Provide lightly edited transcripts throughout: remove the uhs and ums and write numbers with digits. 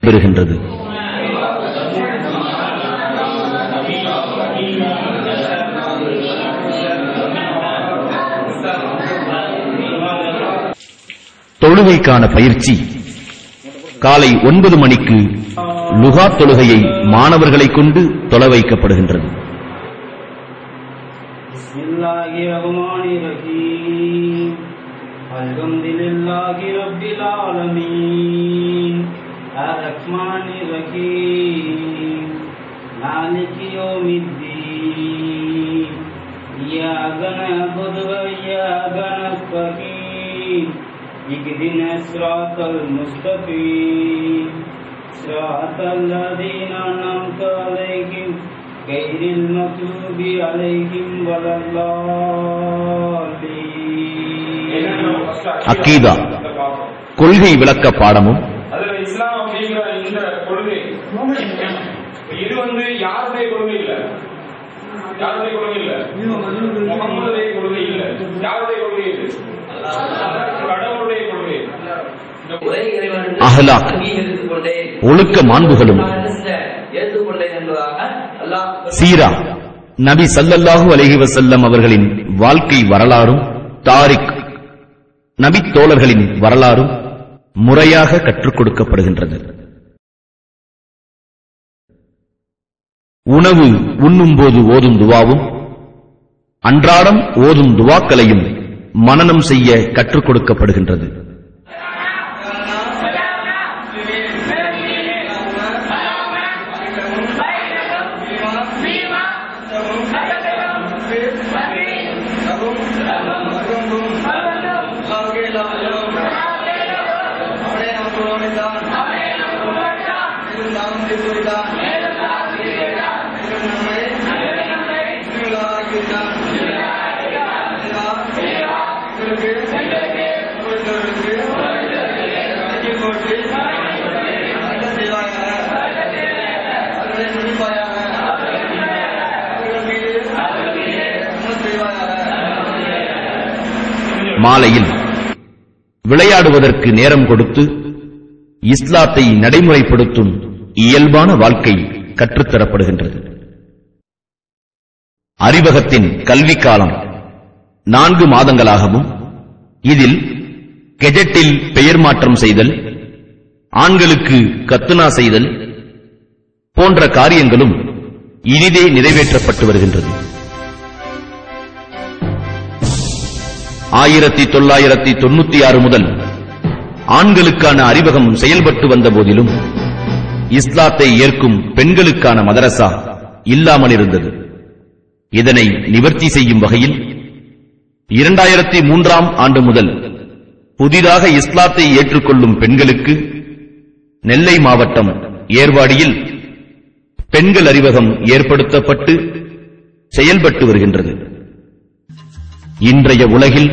பெறுகின்றது. தொழுகைக்கான பயிற்சி காலை 9 மணிக்கு லுஹா தொழுகையை மாணவர்களை கொண்டு தொலை வைக்கப்படுகின்றது. اهدنا الصراط المستقيم صراط الذين أنعمت عليهم غير المغضوب عليهم ولا الضالين. அக்கீதா கொள்கை விளக்க பாடமும் அதுல இஸ்லாம் அப்படிங்கிற இந்த கொள்கை இது யாருடைய கொள்கை இல்ல, யாருடைய கொள்கை இல்ல, முகம்மதுடைய கொள்கை இல்ல, யாருடைய கொள்கை இல்லை, கடவுளுடைய கொள்கை. அஹ்லாக் ஒழுக்க மாண்புகளும் சீரா நபி ஸல்லல்லாஹு அலைஹி வஸல்லம் அவர்களின் வாழ்க்கை வரலாறும் தாரிக் நபி தோழர்களின் வரலாறும் முறையாக கற்றுக் கொடுக்கப்படுகின்றது. உணவு உண்ணும் போது ஓதும் துவாவும் அன்றாடம் ஓதும் துவாக்களையும் மனனம் செய்ய கற்றுக் கொடுக்கப்படுகின்றது. மாலையில் விளையாடுவதற்கு நேரம் கொடுத்து இஸ்லாத்தை நடைமுறைப்படுத்தும் இயல்பான வாழ்க்கை கற்றுத்தரப்படுகின்றது. அறிவகத்தின் கல்வி காலம் 4 மாதங்களாகவும் இதில் கெஜெட்டில் பெயர் மாற்றம் செய்தல், ஆண்களுக்கு கத்துனா செய்தல் போன்ற காரியங்களும் இனிதே நிறைவேற்றப்பட்டு வருகின்றது. 1996 முதல் ஆண்களுக்கான அறிவகம் செயல்பட்டு வந்த போதிலும் இஸ்லாத்தை ஏற்கும் பெண்களுக்கான மதரசா இல்லாமல் இருந்தது. இதனை நிவர்த்தி செய்யும் வகையில் 2003ஆம் ஆண்டு முதல் புதிதாக இஸ்லாத்தை ஏற்றுக்கொள்ளும் பெண்களுக்கு நெல்லை மாவட்டம் ஏர்வாடியில் பெண்கள் அறிவகம் ஏற்படுத்தப்பட்டு செயல்பட்டு வருகின்றது. இன்றைய உலகில்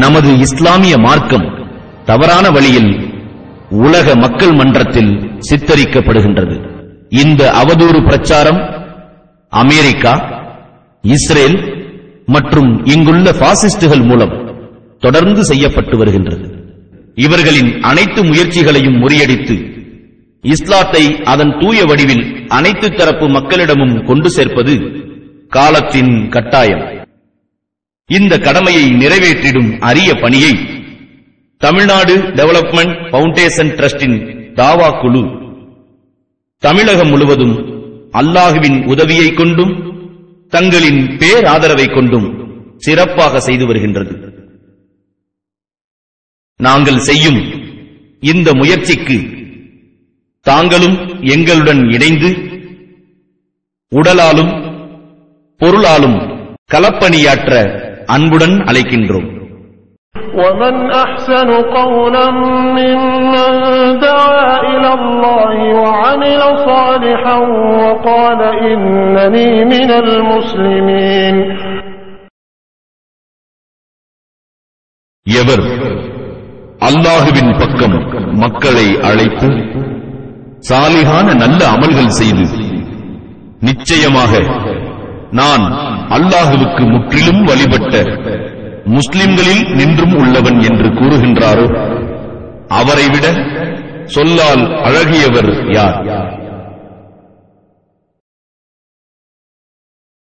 நமது இஸ்லாமிய மார்க்கம் தவறான வழியில் உலக மக்கள் மன்றத்தில் சித்தரிக்கப்படுகின்றது. இந்த அவதூறு பிரச்சாரம் அமெரிக்கா, இஸ்ரேல் மற்றும் இங்குள்ள பாசிஸ்டுகள் மூலம் தொடர்ந்து செய்யப்பட்டு வருகின்றது. இவர்களின் அனைத்து முயற்சிகளையும் முறியடித்து இஸ்லாத்தை அதன் தூய வடிவில் அனைத்து தரப்பு மக்களிடமும் கொண்டு சேர்ப்பது காலத்தின் கட்டாயம். இந்த கடமையை நிறைவேற்றிடும் அரிய பணியை தமிழ்நாடு டெவலப்மெண்ட் பவுண்டேஷன் டிரஸ்டின் தாவா குழு தமிழகம் முழுவதும் அல்லாஹுவின் உதவியை கொண்டும் தங்களின் பேராதரவை கொண்டும் சிறப்பாக செய்து வருகின்றது. நாங்கள் செய்யும் இந்த முயற்சிக்கு தாங்களும் எங்களுடன் இணைந்து உடலாலும் பொருளாலும் களப்பணியாற்ற அன்புடன் அழைக்கின்றோம். وَمَنْ أَحْسَنُ قَوْلًا مِّمَّن دَعَا إِلَى اللَّهِ وَعَمِلَ صَالِحًا وَقَالَ إِنَّنِي مِنَ الْمُسْلِمِينَ. எவர் அல்லாஹுவின் பக்கம் மக்களை அழைத்து சாலிகான நல்ல அமல்கள் செய்து நிச்சயமாக நான் அல்லாஹுவுக்கு முற்றிலும் வழிபட்ட முஸ்லிம்களில் நின்றும் உள்ளவன் என்று கூறுகின்றாரோ அவரை விட சொல்லால் அழகியவர் யார்?